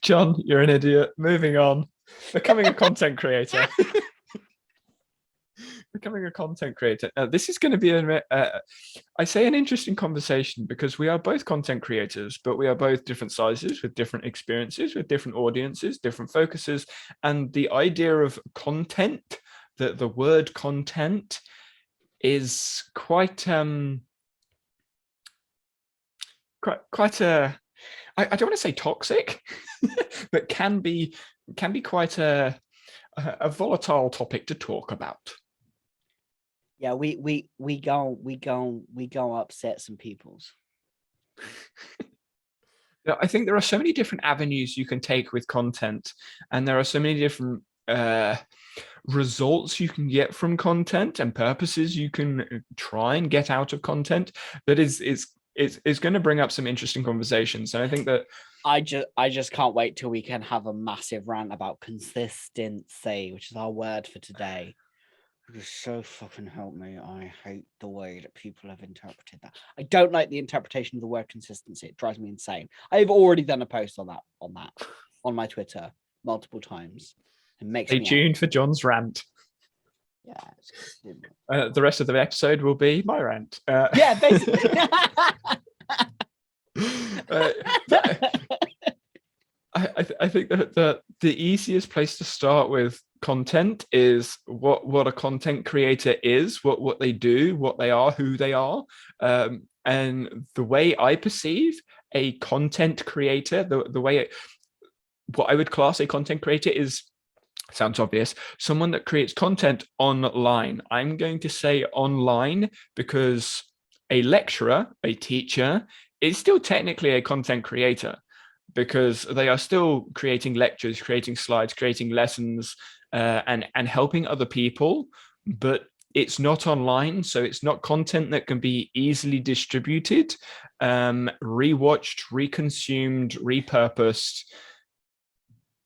John, you're an idiot. Moving on. Becoming a content creator. Becoming a content creator. Now, this is going to be I say an interesting conversation because we are both content creators, but we are both different sizes with different experiences, with different audiences, different focuses, and the idea of content, the word content, is quite a I don't want to say toxic, but can be quite a volatile topic to talk about. Yeah, we go upset some peoples. I think there are so many different avenues you can take with content, and there are so many different results you can get from content and purposes you can try and get out of content that is going to bring up some interesting conversations. And I think that I just can't wait till we can have a massive rant about consistency, which is our word for today. Just so fucking help me. I hate the way that people have interpreted that. I don't like the interpretation of the word consistency. It drives me insane. I've already done a post on that on my Twitter multiple times. It makes stay me tuned for John's rant. Yeah. The rest of the episode will be my rant. Yeah, basically. I think that the easiest place to start with content is what a content creator is, what they do, what they are, who they are. And the way I perceive a content creator, the way what I would class a content creator is, sounds obvious, someone that creates content online. I'm going to say online because a lecturer, a teacher, is still technically a content creator, because they are still creating lectures, creating slides, creating lessons, and helping other people, but it's not online, so it's not content that can be easily distributed, rewatched, reconsumed, repurposed.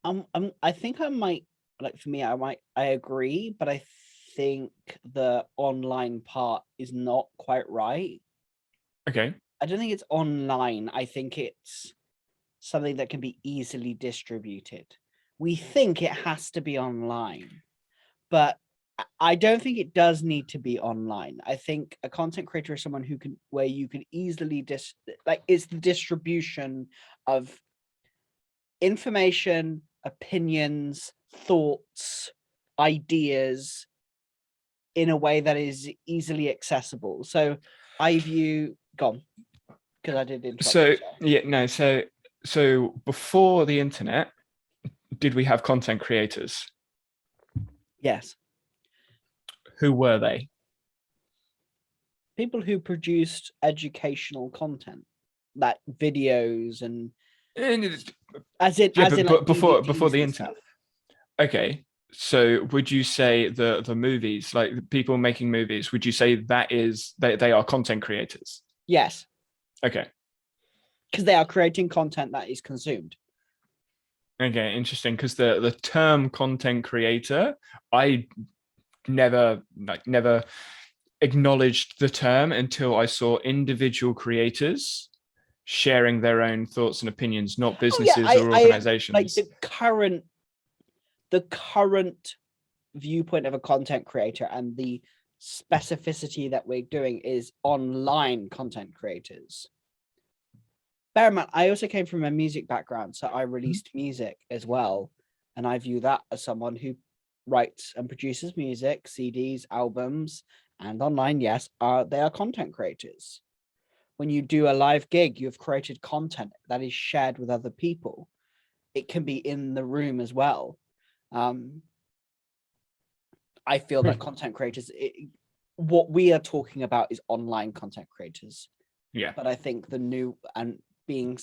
I think I might, like, for me, I agree, but I think the online part is not quite right. Okay. I don't think it's online. I think it's something that can be easily distributed. We think it has to be online, but I don't think it does need to be online. I think a content creator is someone where you can easily it's the distribution of information, opinions, thoughts, ideas in a way that is easily accessible. So I view, gone, because I did interrupt. So yeah, no, so before the internet, did we have content creators? Yes. Who were they? People who produced educational content, like videos and before the internet. Stuff. Okay, so would you say the movies, like the people making movies, would you say that is they are content creators? Yes. Okay. Because they are creating content that is consumed. Okay, interesting. Because the term content creator, I never acknowledged the term until I saw individual creators sharing their own thoughts and opinions, not businesses or organizations. Like the current viewpoint of a content creator and the specificity that we're doing is online content creators. Bear in mind, I also came from a music background, so I released music as well, and I view that as someone who writes and produces music, CDs, albums, and online. Yes, they are content creators. When you do a live gig, you've created content that is shared with other people. It can be in the room as well. I feel that content creators, what we are talking about is online content creators. Yeah. But I think the new and being,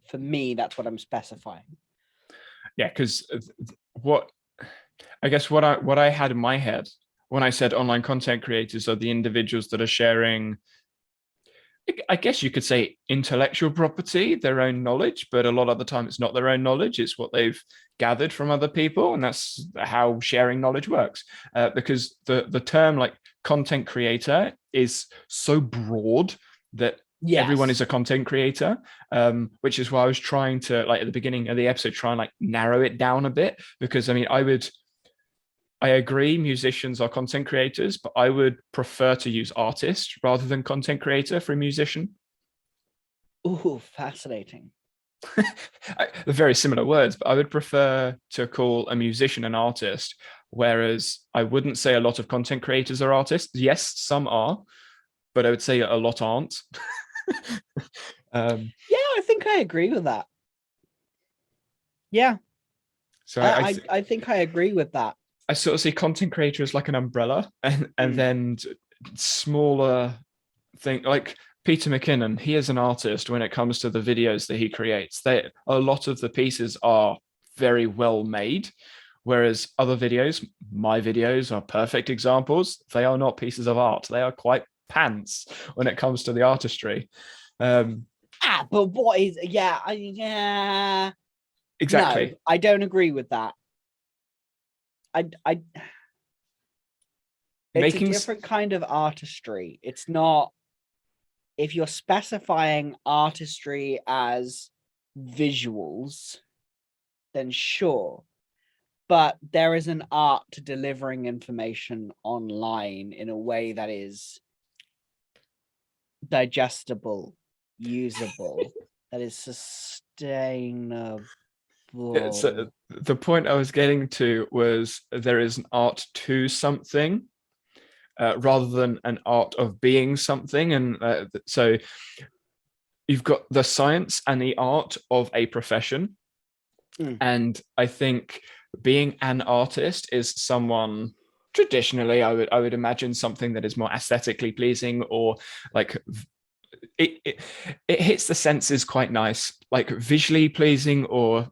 for me, that's what I'm specifying. Yeah, because what I had in my head when I said online content creators are the individuals that are sharing, I guess you could say, intellectual property, their own knowledge, but a lot of the time it's not their own knowledge, it's what they've gathered from other people, and that's how sharing knowledge works. Because the term like content creator is so broad that everyone Yes. is a content creator, which is why I was trying to, like, at the beginning of the episode, try and like narrow it down a bit, because I mean, I agree musicians are content creators, but I would prefer to use artist rather than content creator for a musician. Ooh, fascinating. They're very similar words, but I would prefer to call a musician an artist, whereas I wouldn't say a lot of content creators are artists. Yes, some are, but I would say a lot aren't. um, Yeah, I think I agree with that. Yeah, so I think I agree with that. I sort of see content creator as like an umbrella, and Mm. then smaller thing like Peter McKinnon. He is an artist when it comes to the videos that he creates. A lot of the pieces are very well made, whereas other videos, my videos, are perfect examples. They are not pieces of art. They are quite pants when it comes to the artistry. Um, But what is? Yeah. No, exactly. I don't agree with that. I it's a Making different kind of artistry. It's not, if you're specifying artistry as visuals, then sure. But there is an art to delivering information online in a way that is digestible, usable, that is sustainable. so the point I was getting to was there is an art to something, rather than an art of being something. And so you've got the science and the art of a profession. Mm. And I think being an artist is someone, traditionally I would imagine something that is more aesthetically pleasing, or like it it hits the senses quite nice, like visually pleasing. Or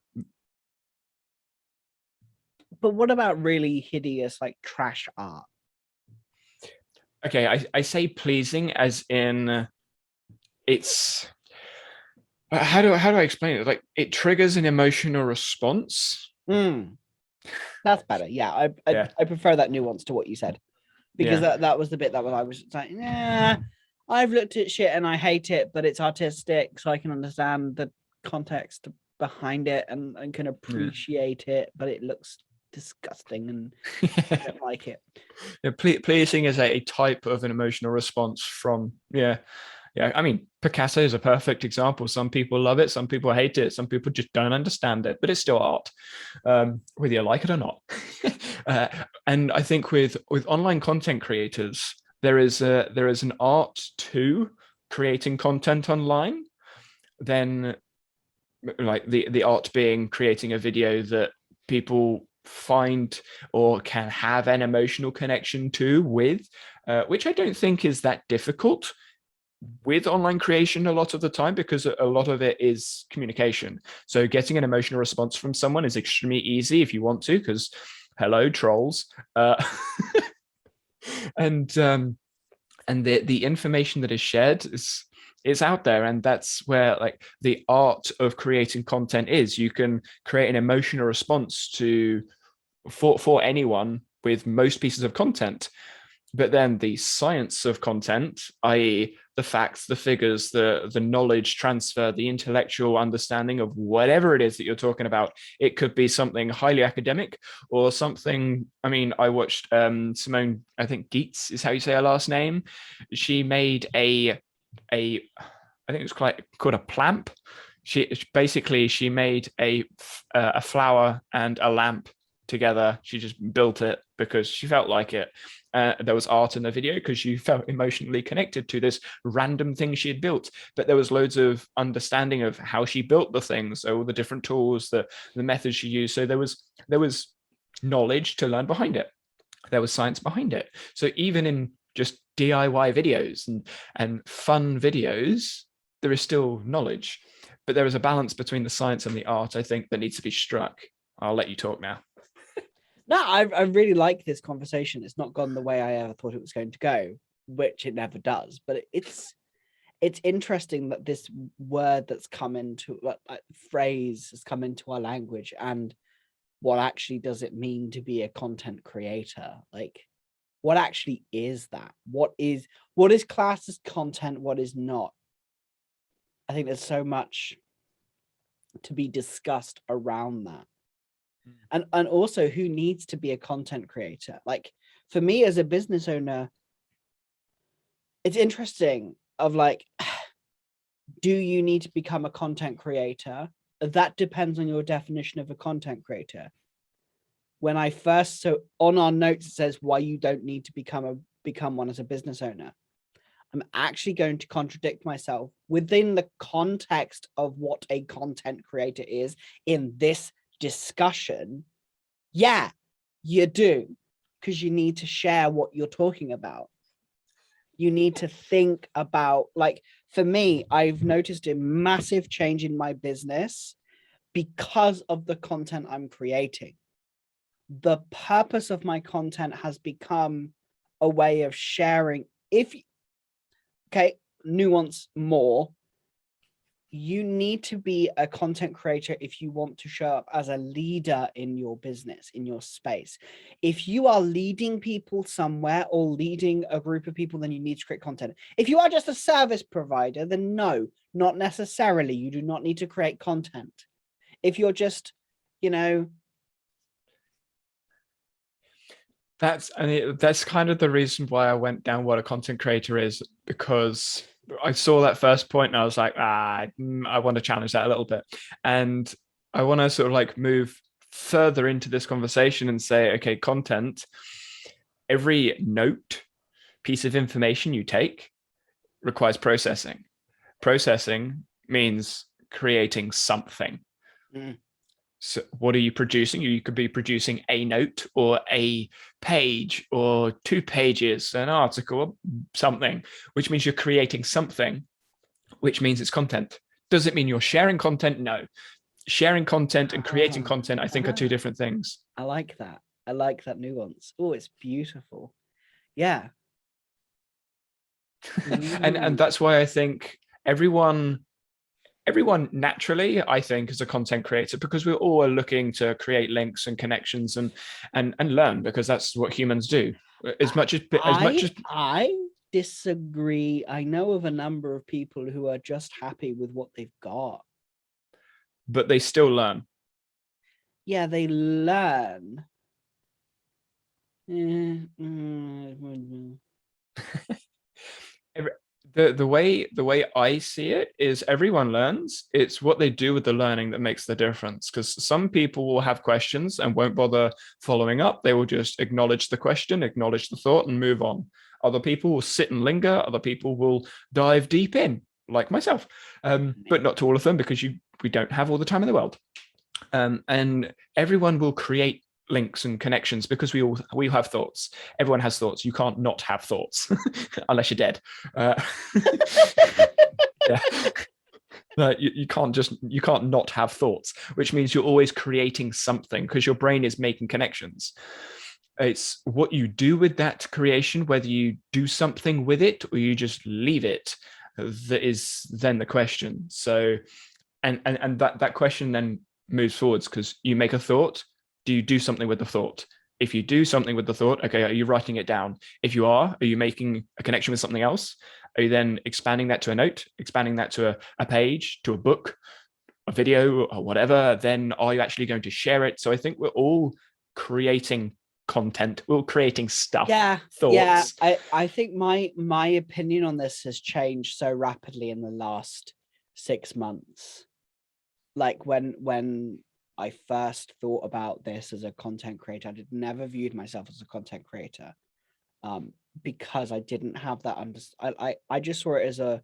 But what about really hideous, like trash art? okay, I say pleasing as in it's, how do I explain it? Like it triggers an emotional response. Mm, that's better. Yeah, Yeah, I prefer that nuance to what you said, because yeah, that was the bit that I was like, yeah, I've looked at shit and I hate it, but it's artistic, so I can understand the context behind it and can yeah. appreciate it, but it looks disgusting and I don't like it. Yeah, pleasing is a type of an emotional response from, yeah, yeah. I mean, Picasso is a perfect example. Some people love it, some people hate it, some people just don't understand it, but it's still art, whether you like it or not. uh, and I think with online content creators, there is an art to creating content online. Then, like the art being creating a video that people find or can have an emotional connection to with, which I don't think is that difficult with online creation a lot of the time, because a lot of it is communication. So getting an emotional response from someone is extremely easy if you want to, because hello trolls. And the information that is shared is out there, and that's where like the art of creating content is. You can create an emotional response to for anyone with most pieces of content. But then the science of content, i.e., the facts, the figures, the knowledge transfer, the intellectual understanding of whatever it is that you're talking about. It could be something highly academic or something. I mean, I watched Simone, I think Geets is how you say her last name. She made I think it was quite called a plamp. She made a flower and a lamp together. She just built it because she felt like it. There was art in the video because she felt emotionally connected to this random thing she had built. But there was loads of understanding of how she built the things, so all the different tools, the methods she used. So there was knowledge to learn behind it. There was science behind it. So even in just DIY videos and fun videos, there is still knowledge. But there is a balance between the science and the art, I think, that needs to be struck. I'll let you talk now. No, I really like this conversation. It's not gone the way I ever thought it was going to go, which it never does. But it's interesting that this word that's come into, like, phrase has come into our language, and what actually does it mean to be a content creator? Like, what actually is that? What is classed as content? What is not? I think there's so much to be discussed around that. And also, who needs to be a content creator? Like, for me as a business owner, it's interesting of like, do you need to become a content creator? That depends on your definition of a content creator. When I first, so on our notes, it says why you don't need to become one as a business owner. I'm actually going to contradict myself within the context of what a content creator is in this discussion. Yeah, you do, because you need to share what you're talking about. You need to think about, like, for me, I've noticed a massive change in my business because of the content I'm creating. The purpose of my content has become a way of sharing. Okay, nuance more. You need to be a content creator if you want to show up as a leader in your business, in your space. If you are leading people somewhere or leading a group of people, then you need to create content. If you are just a service provider, then no, not necessarily. You do not need to create content. If you're just, that's kind of the reason why I went down what a content creator is, because I saw that first point and I was like, I want to challenge that a little bit. And I want to sort of like move further into this conversation and say, okay, content, every note, piece of information you take requires processing. Processing means creating something. So what are you producing? You could be producing a note or a page or 2 pages, an article, something, which means you're creating something, which means it's content. Does it mean you're sharing content? No. Sharing content and creating content, I think, are 2 different things. I like that. I like that nuance. Oh, it's beautiful. Yeah. And that's why I think everyone naturally, I think, is a content creator, because we're all looking to create links and connections and learn, because that's what humans do. As much as I disagree. I know of a number of people who are just happy with what they've got, but they still learn. Yeah, they learn. The way I see it is everyone learns. It's what they do with the learning that makes the difference, because some people will have questions and won't bother following up. They will just acknowledge the question, acknowledge the thought, and move on. Other people will sit and linger. Other people will dive deep in, like myself, but not to all of them, because we don't have all the time in the world. And everyone will create links and connections because we have thoughts. Everyone has thoughts. You can't not have thoughts unless you're dead. Yeah. You can't not have thoughts, which means you're always creating something, because your brain is making connections. It's what you do with that creation, whether you do something with it or you just leave it, that is then the question. So and that question then moves forwards, because you make a thought. Do you do something with the thought? If you do something with the thought, okay, are you writing it down? If you are you making a connection with something else? Are you then expanding that to a note, expanding that to a page, to a book, a video, or whatever? Then are you actually going to share it? So I think we're all creating content. We're all creating stuff. Thoughts. Yeah. I think my opinion on this has changed so rapidly in the last 6 months. Like when I first thought about this as a content creator, I never viewed myself as a content creator, because I didn't have that I just saw it as a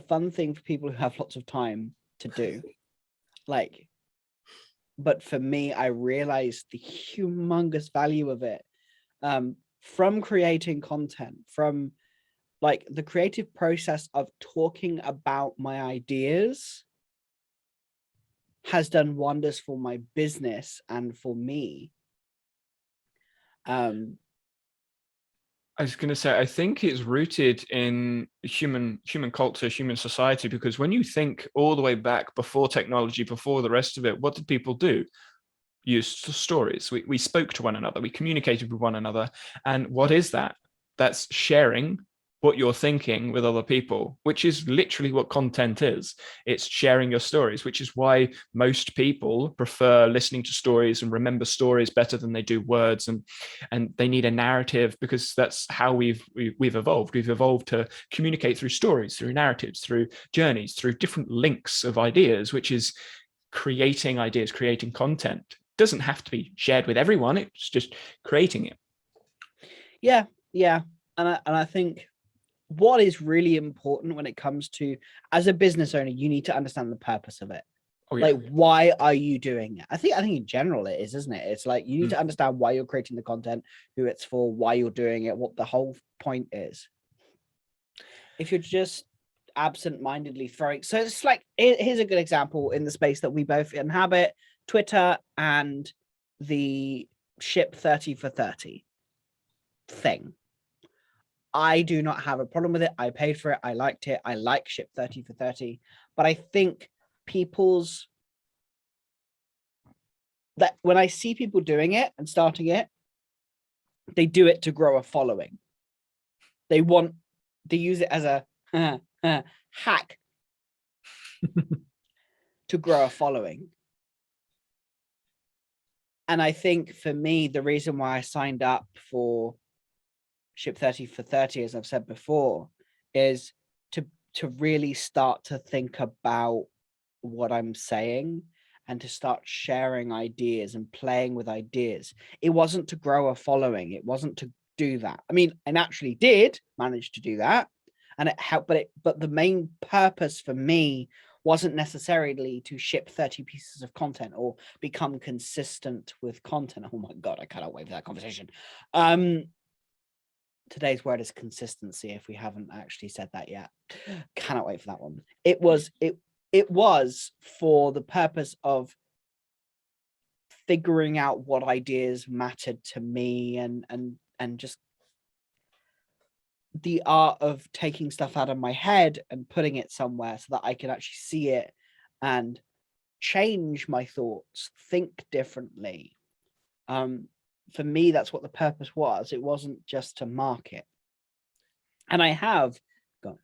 fun thing for people who have lots of time to do. Like, but for me, I realized the humongous value of it, from creating content, from like the creative process of talking about my ideas has done wonders for my business and for me. I was going to say, I think it's rooted in human culture, human society, because when you think all the way back before technology, before the rest of it, what did people do? Use stories. We spoke to one another. We communicated with one another. And what is that? That's sharing what you're thinking with other people, which is literally what content is. It's sharing your stories, which is why most people prefer listening to stories and remember stories better than they do words, and they need a narrative, because that's how we've evolved. We've evolved to communicate through stories, through narratives, through journeys, through different links of ideas, which is creating ideas, creating content. It doesn't have to be shared with everyone, it's just creating it. Yeah, and I think what is really important when it comes to, as a business owner, you need to understand the purpose of it. Oh, yeah. Like, why are you doing it? I think in general it is, isn't it? It's like you need to understand why you're creating the content, who it's for, why you're doing it, what the whole point is. If you're just absent-mindedly throwing, so it's like, here's a good example in the space that we both inhabit, Twitter and the ship 30 for 30 thing. I do not have a problem with it. I paid for it. I liked it. I like ship 30 for 30. But I think that when I see people doing it and starting it, they do it to grow a following. They use it as a hack to grow a following. And I think for me, the reason why I signed up for ship 30 for 30, as I've said before, is to really start to think about what I'm saying and to start sharing ideas and playing with ideas. It wasn't to grow a following. It wasn't to do that. I mean, I naturally did manage to do that, and it helped, but the main purpose for me wasn't necessarily to ship 30 pieces of content or become consistent with content. Oh my God, I cannot wait for that conversation. Today's word is consistency, if we haven't actually said that yet. Cannot wait for that one. It was for the purpose of figuring out what ideas mattered to me, and just the art of taking stuff out of my head and putting it somewhere so that I can actually see it and change my thoughts, think differently. For me, that's what the purpose was. It wasn't just to market. And I have gone.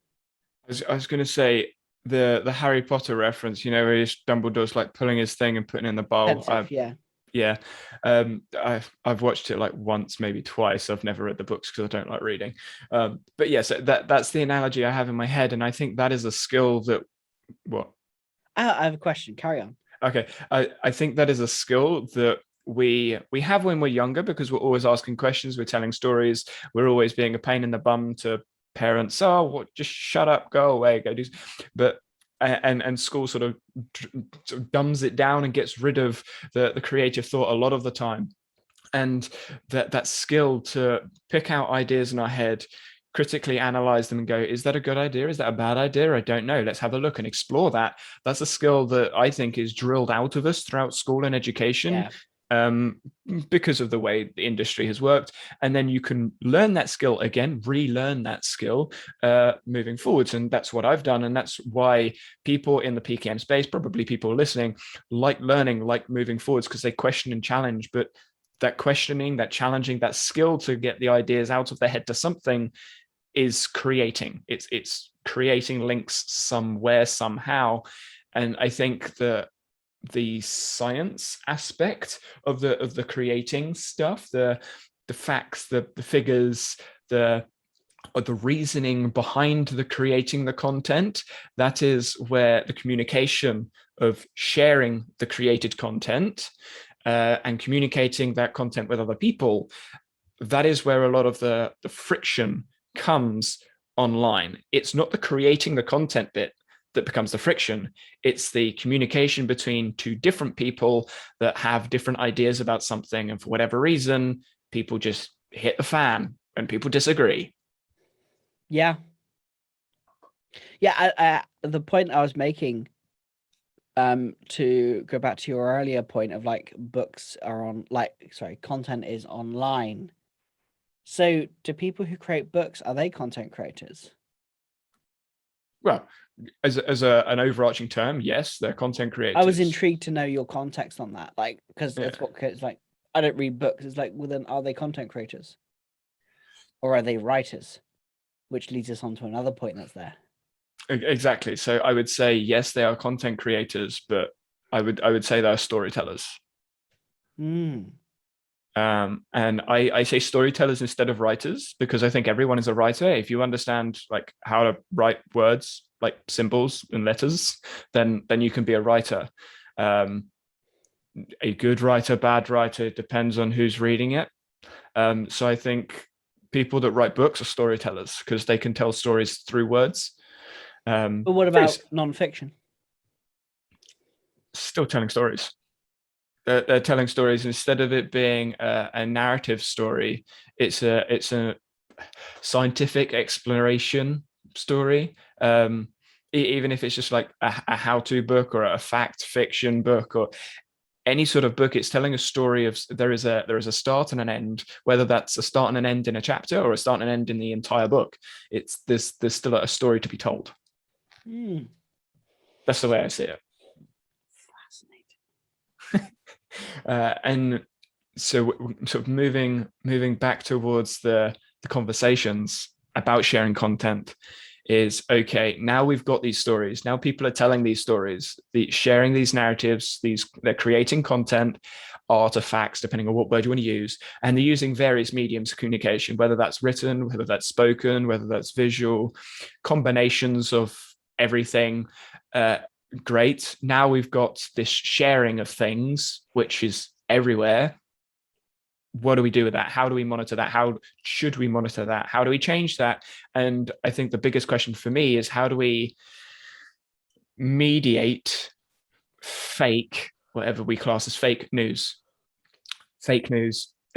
I was going to say the Harry Potter reference, where Dumbledore's like pulling his thing and putting it in the bowl. Pensive, yeah. Yeah. I've watched it like once, maybe twice. I've never read the books because I don't like reading. But yes, that's the analogy I have in my head. And I think that is a skill that, what? I have a question. Carry on. Okay. I think that is a skill that we have when we're younger, because we're always asking questions, we're telling stories, we're always being a pain in the bum to parents. Oh, what, just shut up, go away, go do. But and school sort of dumbs it down and gets rid of the creative thought a lot of the time. And that skill to pick out ideas in our head, critically analyze them and go, is that a good idea? Is that a bad idea? I don't know. Let's have a look and explore that. That's a skill that I think is drilled out of us throughout school and education. Yeah. Because of the way the industry has worked. And then you can learn that skill again, relearn that skill moving forwards. And that's what I've done. And that's why people in the PKM space, probably people listening, like learning, like moving forwards, because they question and challenge. But that questioning, that challenging, that skill to get the ideas out of their head to something is creating. It's creating links somewhere, somehow. And I think that the science aspect of the creating stuff, the facts, the figures, the reasoning behind the creating the content, that is where the communication of sharing the created content and communicating that content with other people, that is where a lot of the friction comes online. It's not the creating the content bit that becomes the friction. It's the communication between two different people that have different ideas about something, and for whatever reason, people just hit the fan and people disagree. Yeah. The point I was making, to go back to your earlier point of like books are on, content is online. So do people who create books, are they content creators? Well, as an overarching term, yes, they're content creators. I was intrigued to know your context on that, like, because it's what it's like. I don't read books. It's like, well, then are they content creators, or are they writers? which leads us on to another point that's there. Exactly. So I would say yes, they are content creators, but I would say they're storytellers. And I say storytellers instead of writers because I think everyone is a writer. If you understand like how to write words like symbols and letters, then you can be a writer. A good writer, bad writer, depends on who's reading it. So I think people that write books are storytellers because they can tell stories through words. But what about non-fiction? Still telling stories. They're telling stories instead of it being a narrative story. It's a scientific exploration story. Even if it's just like a how-to book or a fact fiction book or any sort of book, it's telling a story of there is a start and an end, whether that's a start and an end in a chapter or a start and an end in the entire book. There's still a story to be told. That's the way I see it. Fascinating. And so sort of moving back towards the conversations about sharing content is okay. Now we've got these stories. Now people are telling these stories, sharing these narratives, they're creating content, artifacts, depending on what word you want to use. And they're using various mediums of communication, whether that's written, whether that's spoken, whether that's visual, combinations of everything. Great. Now we've got this sharing of things, which is everywhere. What do we do with that? How do we monitor that? How should we monitor that? How do we change that? And I think the biggest question for me is how do we mediate fake, whatever we class as fake news,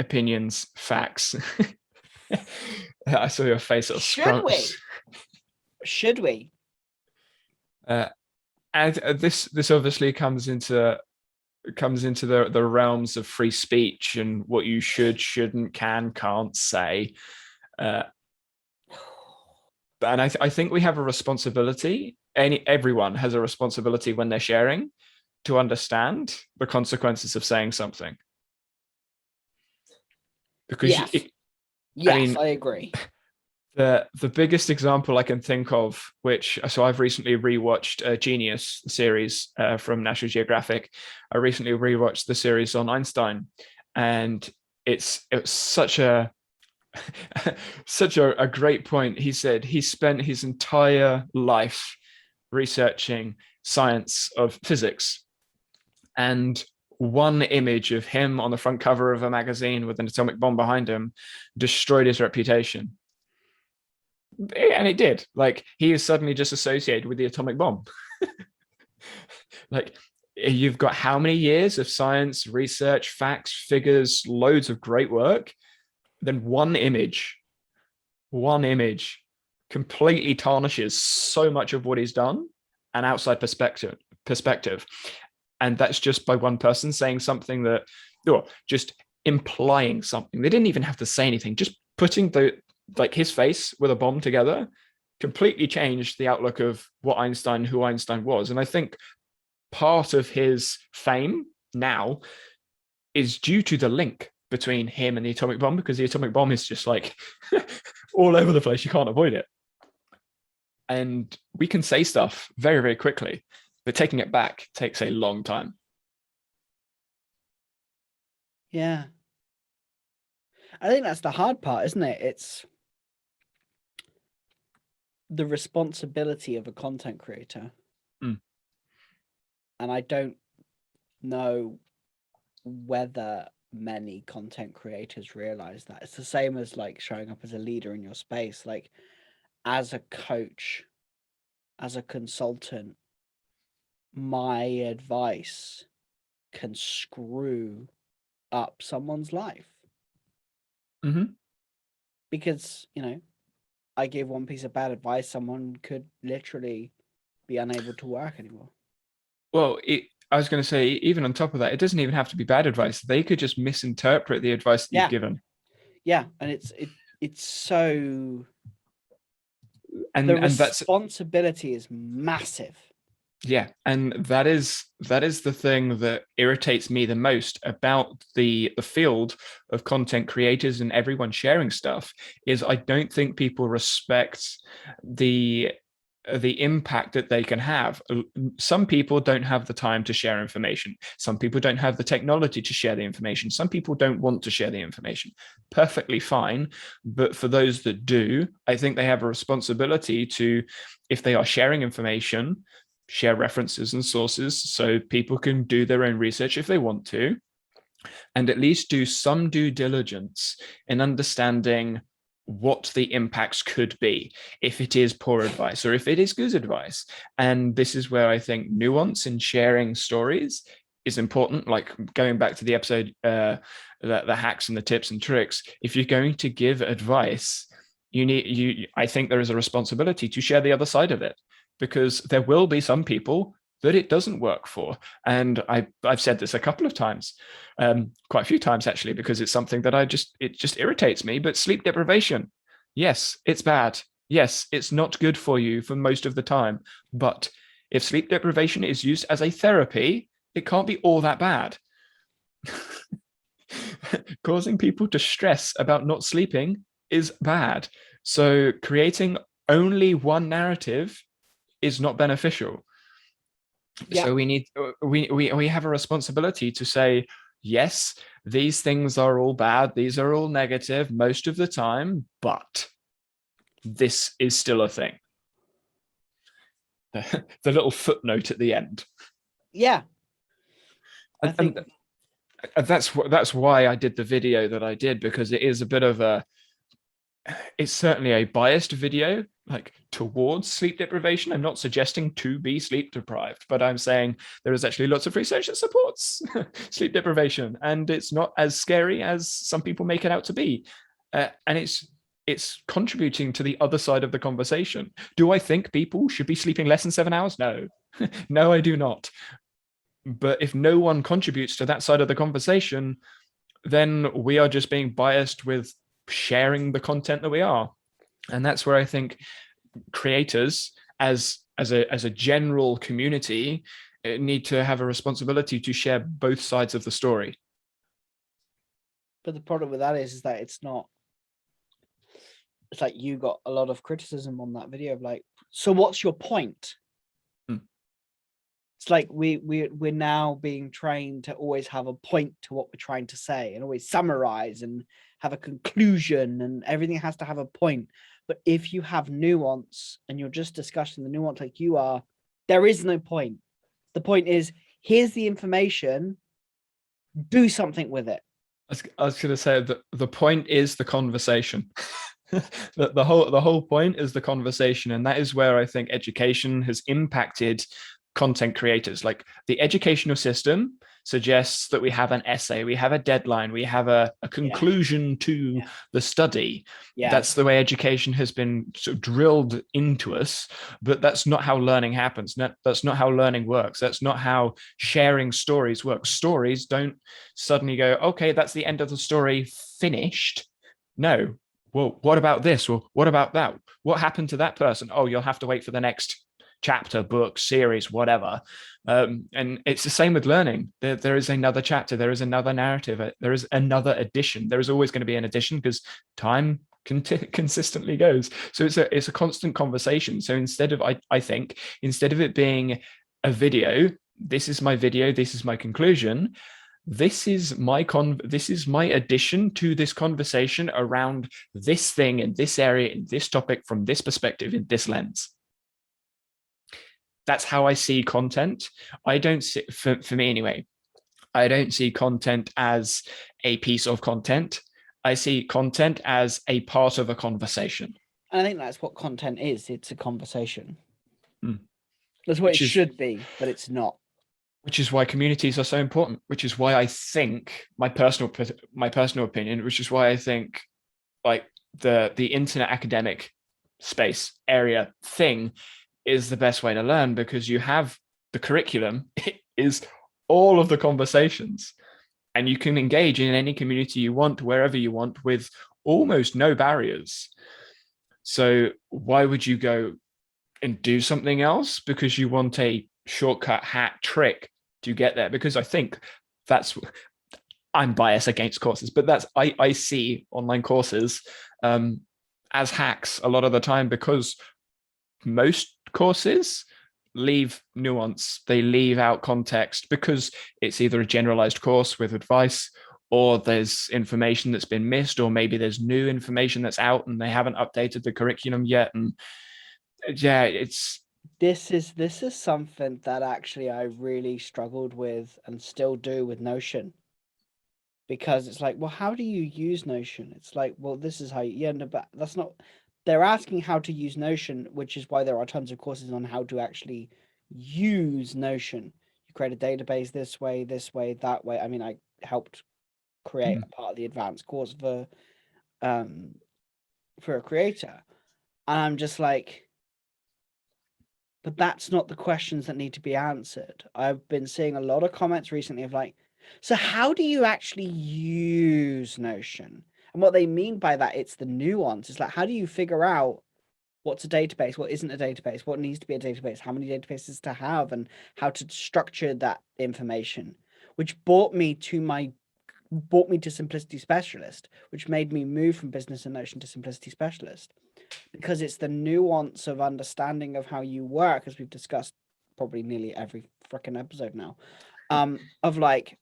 opinions, facts. I saw your face. Should we? And this obviously comes into the realms of free speech and what you should, shouldn't, can't say. And I think we have a responsibility. Everyone has a responsibility when they're sharing to understand the consequences of saying something. Because yes, I agree. The biggest example I can think of, so I've recently rewatched Genius, the series from National Geographic. I recently rewatched the series on Einstein, and it was such a great point. He said he spent his entire life researching science of physics, and one image of him on the front cover of a magazine with an atomic bomb behind him destroyed his reputation. And it did. Like, he is suddenly just associated with the atomic bomb. Like, you've got how many years of science, research, facts, figures, loads of great work, then one image completely tarnishes so much of what he's done, an outside perspective. And that's just by one person saying something that, or just implying something. They didn't even have to say anything, just putting his face with a bomb together completely changed the outlook of who Einstein was. And I think part of his fame now is due to the link between him and the atomic bomb, because the atomic bomb is just like all over the place. You can't avoid it. And we can say stuff very, very quickly, but taking it back takes a long time. Yeah. I think that's the hard part, isn't it? It's the responsibility of a content creator. And I don't know whether many content creators realize that. It's the same as like showing up as a leader in your space. Like, as a coach, as a consultant, my advice can screw up someone's life. Because, I give one piece of bad advice, someone could literally be unable to work anymore. Well, I was going to say, even on top of that, it doesn't even have to be bad advice. They could just misinterpret the advice that you've given. Yeah, and it's so... And the responsibility is massive. Yeah, and that is the thing that irritates me the most about the field of content creators and everyone sharing stuff is I don't think people respect the the impact that they can have. Some people don't have the time to share information. Some people don't have the technology to share the information. Some people don't want to share the information. Perfectly fine. But for those that do, I think they have a responsibility to, if they are sharing information, share references and sources so people can do their own research if they want to, and at least do some due diligence in understanding what the impacts could be if it is poor advice or if it is good advice. And this is where I think nuance in sharing stories is important. Like going back to the episode, the hacks and the tips and tricks, if you're going to give advice, I think there is a responsibility to share the other side of it, because there will be some people that it doesn't work for. And I've said this a couple of times, quite a few times actually, because it's something that it just irritates me. But sleep deprivation, yes, it's bad. Yes, it's not good for you for most of the time. But if sleep deprivation is used as a therapy, it can't be all that bad. Causing people to stress about not sleeping is bad. So creating only one narrative is not beneficial. Yeah. So we have a responsibility to say, yes, these things are all bad, these are all negative most of the time, but this is still a thing. The little footnote at the end. Yeah. I think And that's why I did the video that I did, because it is a bit of a, it's certainly a biased video, like towards sleep deprivation. I'm not suggesting to be sleep deprived, but I'm saying there is actually lots of research that supports sleep deprivation, and it's not as scary as some people make it out to be. And it's contributing to the other side of the conversation. Do I think people should be sleeping less than 7 hours? No, no, I do not. But if no one contributes to that side of the conversation, then we are just being biased with sharing the content that we are. And that's where I think creators as a general community need to have a responsibility to share both sides of the story. but the problem with that is that it's like you got a lot of criticism on that video of like, so what's your point? It's like we're now being trained to always have a point to what we're trying to say and always summarize and have a conclusion, and everything has to have a point. But if you have nuance and you're just discussing the nuance like you are, there is no point. The point is, here's the information, do something with it. I was going to say that the point is the conversation. The whole point is the conversation, and that is where I think education has impacted content creators. Like the educational system suggests that we have an essay, we have a deadline, we have a conclusion to the study. That's the way education has been sort of drilled into us, but that's not how learning happens. That's not how learning works. That's not how sharing stories works. Stories don't suddenly go, okay, that's the end of the story, finished. No. Well, what about this? Well, what about that? What happened to that person? Oh, you'll have to wait for the next chapter, book, series, whatever. And it's the same with learning. There is another chapter, there is another narrative, there is another edition. There is always going to be an edition because time consistently goes. So it's a constant conversation. So instead of, I think, instead of it being a video, this is my video, this is my conclusion, this is my addition to this conversation around this thing in this area, in this topic, from this perspective, in this lens. That's how I see content. I don't see, for me anyway, I don't see content as a piece of content. I see content as a part of a conversation. And I think that's what content is. It's a conversation. That's what it should be, but it's not. Which is why communities are so important. Which is why I think my personal opinion, which is why I think like the internet academic space area thing is the best way to learn, because you have the curriculum, it is all of the conversations, and you can engage in any community you want, wherever you want, with almost no barriers. So why would you go and do something else because you want a shortcut, hack, trick to get there? Because I think that's, I'm biased against courses, but that's, I see online courses as hacks a lot of the time, because most courses leave nuance, they leave out context, because it's either a generalized course with advice, or there's information that's been missed, or maybe there's new information that's out and they haven't updated the curriculum yet. And yeah, it's This is something that actually I really struggled with and still do with Notion, because it's like, well, how do you use Notion? It's like, well, this is how you end up. That's not. They're asking how to use Notion, which is why there are tons of courses on how to actually use Notion. You create a database this way, that way. I mean, I helped create a part of the advanced course for a creator, and I'm just like, but that's not the questions that need to be answered. I've been seeing a lot of comments recently of like, so how do you actually use Notion? And what they mean by that, it's the nuance. It's like, how do you figure out what's a database, what isn't a database, what needs to be a database, how many databases to have, and how to structure that information, which brought me to Simplicity Specialist, which made me move from Business and Notion to Simplicity Specialist, because it's the nuance of understanding of how you work, as we've discussed probably nearly every freaking episode now, of like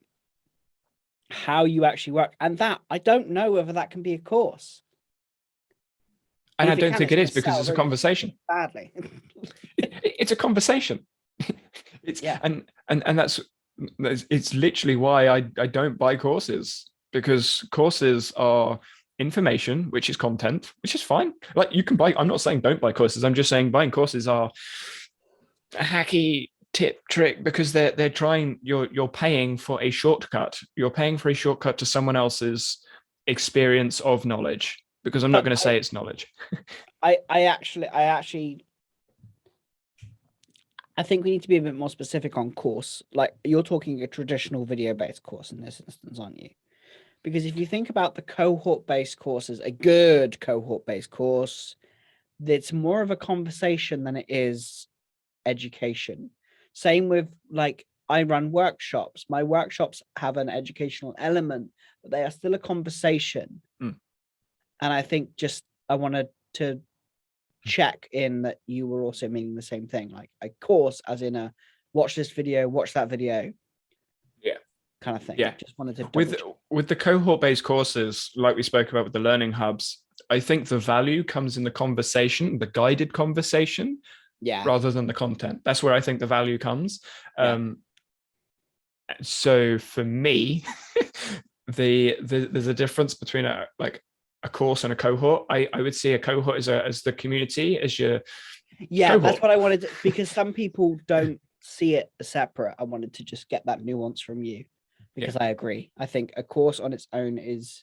how you actually work. And that, I don't know whether that can be a course. and I if it don't can, think it's it gonna is, because sell it's a really conversation. badly. It's a conversation. It's Yeah. And that's it's literally why I don't buy courses, because courses are information, which is content, which is fine. Like, you can buy, I'm not saying don't buy courses, I'm just saying buying courses are a hacky tip trick, because they're trying, you're paying for a shortcut. You're paying for a shortcut to someone else's experience of knowledge, because I'm not But going to say it's knowledge. I actually I think we need to be a bit more specific on course. Like, you're talking a traditional video-based course in this instance, aren't you? Because if you think about the cohort-based courses, a good cohort-based course, it's more of a conversation than it is education. Same with, like, I run workshops. My workshops have an educational element, but they are still a conversation. Mm. And I think just I wanted to check in that you were also meaning the same thing, like a course as in a watch this video, watch that video, Yeah. kind of thing. Yeah. Just wanted to With the cohort-based courses, like we spoke about with the learning hubs, I think the value comes in the conversation, the guided conversation, yeah rather than the content. That's where I think the value comes. Yeah. So for me, there's a difference between a course and a cohort. I would see a cohort as the community, as your cohort. That's what I wanted to, because some people don't see it as separate. I wanted to just get that nuance from you, because I agree. I think a course on its own is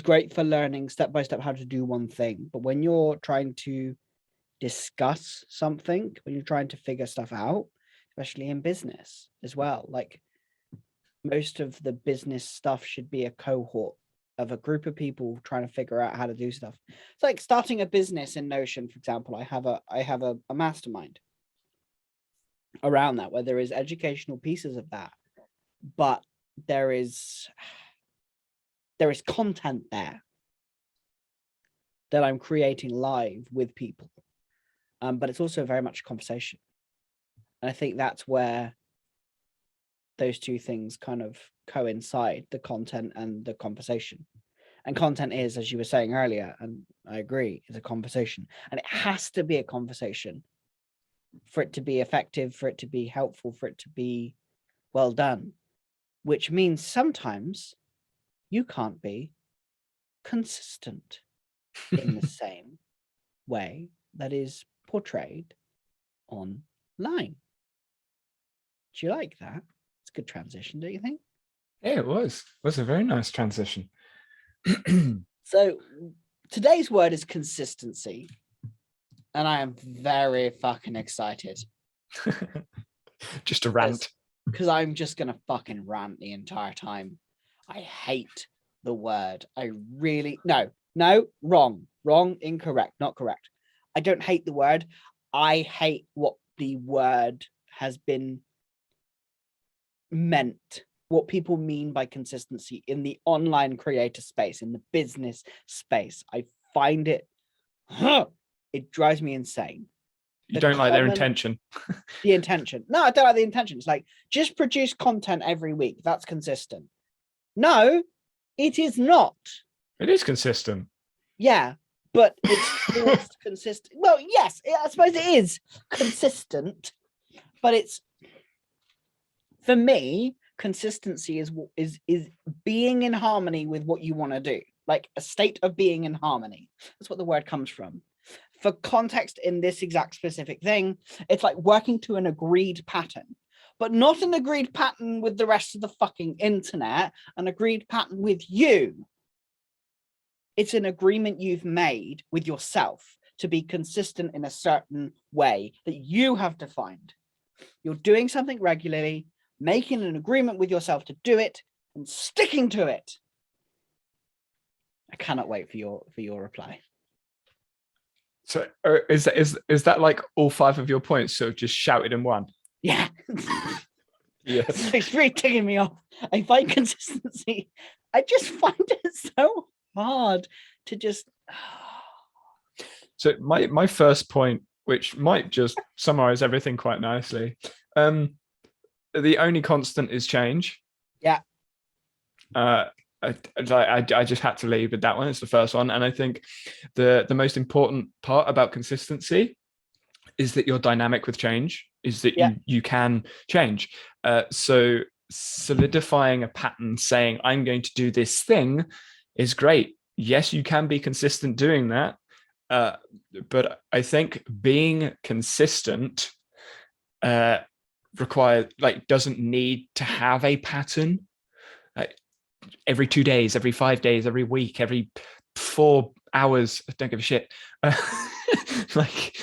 great for learning step by step how to do one thing, but when you're trying to discuss something, when you're trying to figure stuff out, especially in business as well, like, most of the business stuff should be a cohort of a group of people trying to figure out how to do stuff. It's like starting a business in Notion, for example. I have a mastermind around that, where there is educational pieces of that, but there is content there that I'm creating live with people. But it's also very much a conversation. And I think that's where those two things kind of coincide, the content and the conversation. And content is, as you were saying earlier, and I agree, is a conversation. And it has to be a conversation for it to be effective, for it to be helpful, for it to be well done, which means sometimes you can't be consistent in the same way that is portrayed online. Do you like that? It's a good transition, don't you think? Yeah, it was a very nice transition. So today's word is consistency, and I am very fucking excited. Just a rant. Because I'm just gonna fucking rant the entire time. I hate the word. I really wrong, incorrect, not correct. I don't hate the word. I hate what the word has been meant, what people mean by consistency in the online creator space, in the business space. I find it, it drives me insane. You don't like their intention. The intention. No, I don't like the intention. It's like, just produce content every week. That's consistent. No, it is not. It is consistent. Yeah, but it's consistent. Well, yes, I suppose it is consistent, but it's, for me, consistency is being in harmony with what you want to do, like a state of being in harmony. That's what the word comes from. For context in this exact specific thing, it's like working to an agreed pattern, but not an agreed pattern with the rest of the fucking internet, an agreed pattern with you. It's an agreement you've made with yourself to be consistent in a certain way that you have defined. You're doing something regularly, making an agreement with yourself to do it, and sticking to it. I cannot wait for your reply. So is that like all 5 of your points? So just shouted in one? Yeah. Yeah. It's really ticking me off. I find consistency. I just find it so hard to just. So my first point, which might just summarize everything quite nicely, the only constant is change. Yeah. I just had to leave with that one. It's the first one, and I think the most important part about consistency is that you're dynamic with change. Is that you can change. So solidifying a pattern, saying I'm going to do this thing, is great. Yes, you can be consistent doing that, but I think being consistent doesn't need to have a pattern. Every 2 days, every 5 days, every week, every 4 hours. I don't give a shit. Like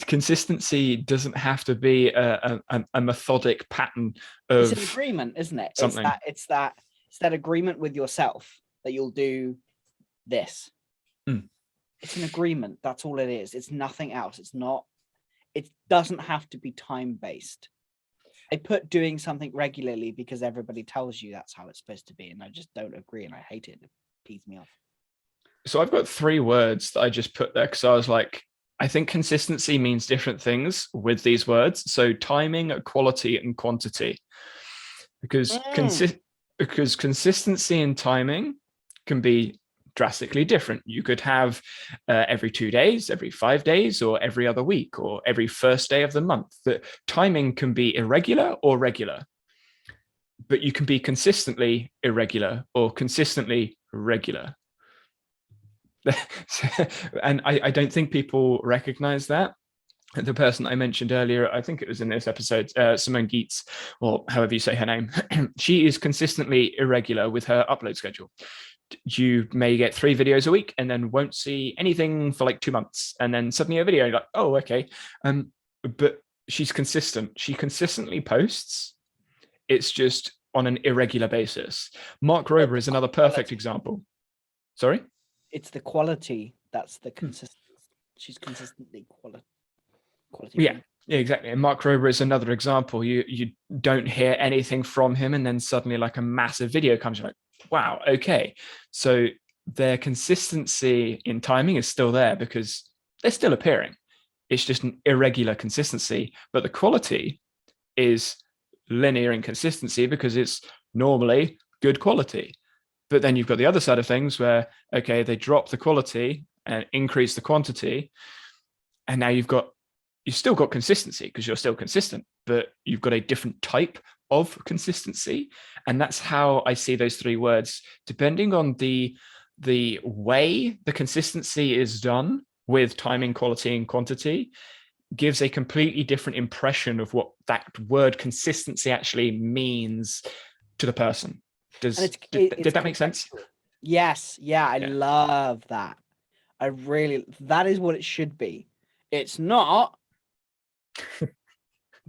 consistency doesn't have to be a methodic pattern of. It's an agreement, isn't it? Something. It's that agreement with yourself that you'll do this. It's an agreement. That's all it is. It's nothing else. It's not. It doesn't have to be time-based. I put doing something regularly because everybody tells you that's how it's supposed to be, and I just don't agree, and I hate it. It pees me off. So I've got 3 words that I just put there because I was like, I think consistency means different things with these words. So timing, quality, and quantity. Because consistency and timing can be drastically different. You could have every 2 days, every 5 days, or every other week, or every first day of the month. The timing can be irregular or regular, but you can be consistently irregular or consistently regular. And I don't think people recognize that. The person I mentioned earlier, I think it was in this episode, Simone Geets, or however you say her name, she is consistently irregular with her upload schedule. You may get 3 videos a week and then won't see anything for like 2 months, and then suddenly a video, you're like, oh, okay. But she's consistent. She consistently posts. It's just on an irregular basis. Mark Rober is another perfect example. Sorry? It's the quality that's the consistency. She's consistently quality. Yeah, exactly. And Mark Rober is another example. You don't hear anything from him, and then suddenly like a massive video comes. You're like, wow, okay. So their consistency in timing is still there because they're still appearing. It's just an irregular consistency, but the quality is linear inconsistency because it's normally good quality. But then you've got the other side of things where, okay, they drop the quality and increase the quantity. And now you've still got consistency because you're still consistent, but you've got a different type of consistency. And that's how I see those 3 words. Depending on the way the consistency is done with timing, quality, and quantity, gives a completely different impression of what that word consistency actually means to the person. Did that make sense? Yes. Yeah, I love that. That is what it should be. It's not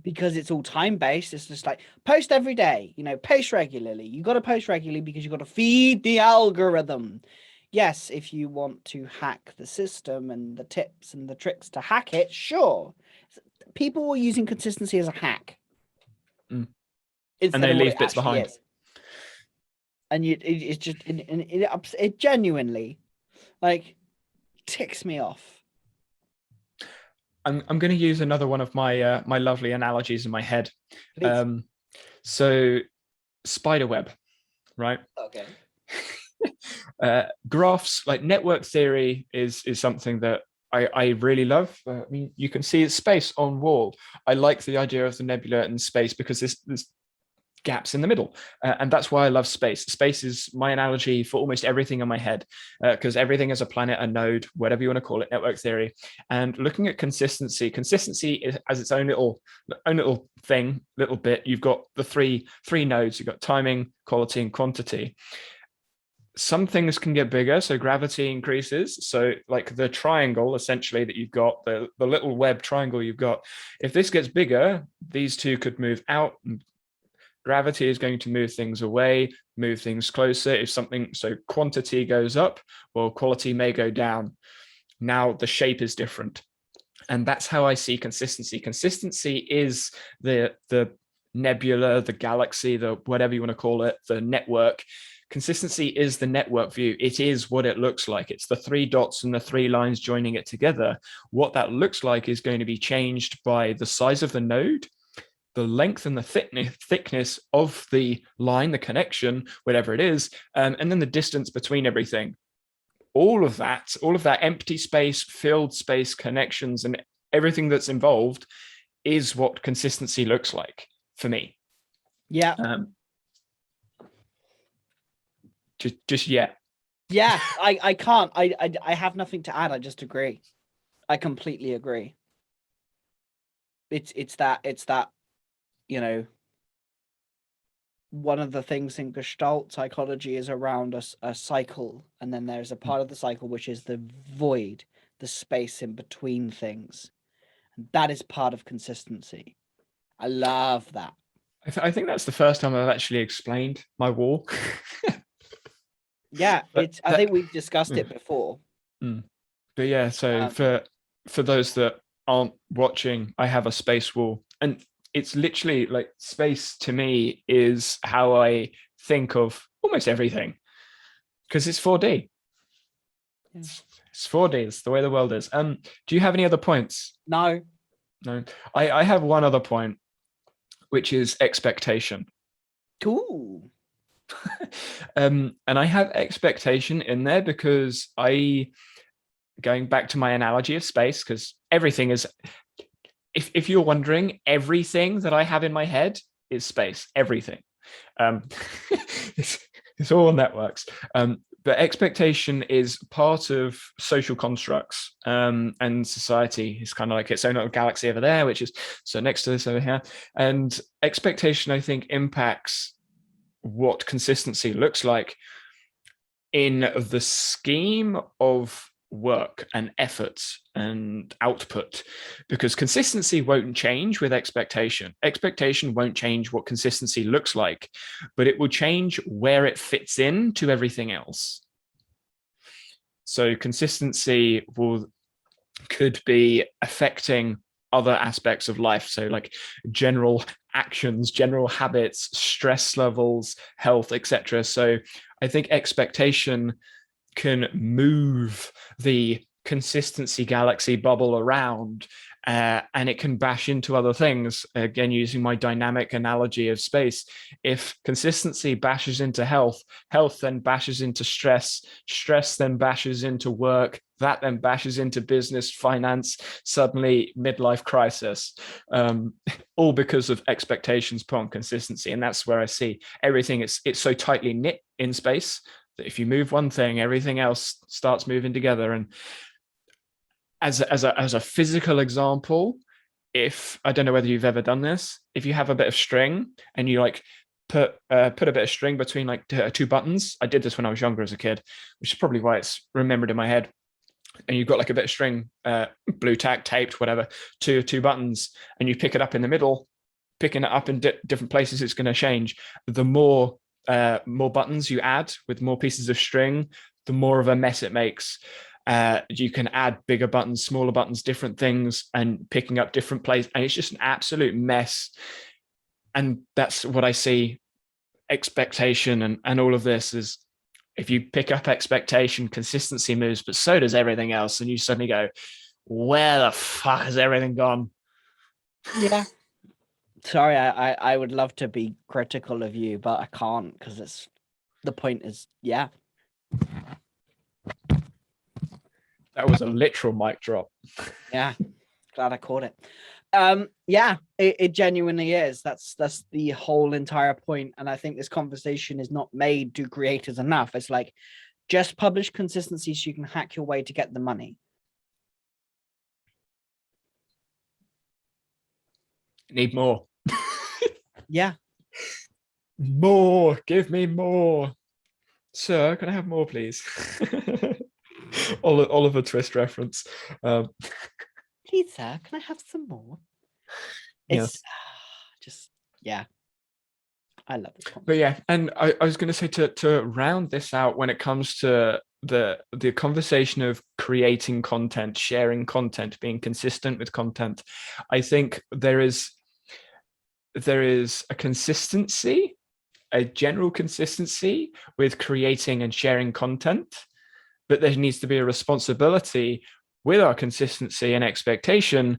because it's all time-based. It's just like post every day, post regularly. You got to post regularly because you got to feed the algorithm. Yes, if you want to hack the system and the tips and the tricks to hack it, sure. people were using consistency as a hack. Mm. Instead And they of what leave it bits actually behind. is. And it's just it genuinely like ticks me off. I'm going to use another one of my my lovely analogies in my head. Please. So spider web, right? Okay. Graphs, like network theory, is something that I really love. I mean, you can see it's space on wall. I like the idea of the nebula in space because there's gaps in the middle, and that's why I love space. Space is my analogy for almost everything in my head, because everything is a planet, a node, whatever you want to call it, network theory. And looking at consistency is, as its own little thing, little bit. You've got the three nodes. You've got timing, quality, and quantity. Some things can get bigger, so gravity increases. So like the triangle essentially that you've got, the little web triangle you've got, if this gets bigger, these two could move out. Gravity is going to move things away, move things closer. If something, so quantity goes up, well, quality may go down. Now the shape is different. And that's how I see consistency. Consistency is the nebula, the galaxy, the whatever you want to call it, the network. Consistency is the network view. It is what it looks like. It's the three dots and the three lines joining it together. What that looks like is going to be changed by the size of the node, the length and the thickness of the line, the connection, whatever it is, and then the distance between everything. All of that empty space, filled space, connections, and everything that's involved is what consistency looks like for me. Yeah. Just yeah. Yeah, I can't. I have nothing to add. I just agree. I completely agree. It's that you know, one of the things in Gestalt psychology is around a cycle, and then there's a part of the cycle which is the void, the space in between things, and that is part of consistency. I love that. I think that's the first time I've actually explained my wall. Yeah, I think we've discussed it before. But yeah, so for those that aren't watching, I have a space wall, and it's literally like space to me is how I think of almost everything, because it's 4D. Yeah. It's 4D. It's the way the world is. Do you have any other points? No. I have one other point, which is expectation. Cool. And I have expectation in there because going back to my analogy of space, because everything is, if you're wondering, everything that I have in my head is space, everything. It's all networks. But expectation is part of social constructs, and society is kind of like its own little galaxy over there, which is so next to this over here. And expectation, I think, impacts what consistency looks like in the scheme of work and effort and output, because consistency won't change with expectation. Expectation won't change what consistency looks like, but it will change where it fits in to everything else. So consistency could be affecting other aspects of life, so like general actions, general habits, stress levels, health, etc. So I think expectation can move the consistency galaxy bubble around, and it can bash into other things. Again, using my dynamic analogy of space, if consistency bashes into health, health then bashes into stress, stress then bashes into work, that then bashes into business, finance, suddenly midlife crisis, all because of expectations put on consistency. And that's where I see everything. It's so tightly knit in space that if you move one thing, everything else starts moving together. And as a physical example, if I don't know whether you've ever done this, if you have a bit of string and you like put a bit of string between like two buttons. I did this when I was younger as a kid, which is probably why it's remembered in my head. And you've got like a bit of string, blue tack, taped, whatever, to two buttons, and you pick it up in the middle. Picking it up in different places, it's going to change. The more buttons you add with more pieces of string, the more of a mess it makes. You can add bigger buttons, smaller buttons, different things, and picking up different plays. And it's just an absolute mess. And that's what I see expectation and all of this is, if you pick up expectation, consistency moves, but so does everything else. And you suddenly go, where the fuck has everything gone? Yeah. Sorry, I would love to be critical of you, but I can't, because it's the point is, yeah. That was a literal mic drop. Yeah. Glad I caught it. Yeah, it genuinely is. That's the whole entire point. And I think this conversation is not made to creators enough. It's like, just publish consistency so you can hack your way to get the money. Need more. Yeah. More. Give me more. Sir, can I have more, please? Oliver Twist reference. Please, sir, can I have some more? It's just, yeah. I love this conversation. But yeah, and I was going to say to round this out, when it comes to the conversation of creating content, sharing content, being consistent with content, I think there is a consistency, a general consistency with creating and sharing content, but there needs to be a responsibility with our consistency and expectation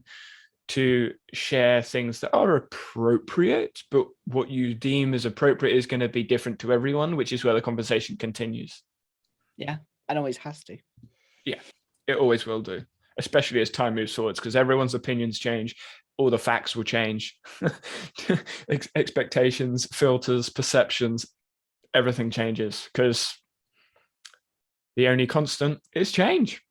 to share things that are appropriate, but what you deem as appropriate is going to be different to everyone, which is where the conversation continues. Yeah, and always has to. Yeah, it always will do, especially as time moves forwards, because everyone's opinions change, all the facts will change, expectations, filters, perceptions, everything changes, because the only constant is change.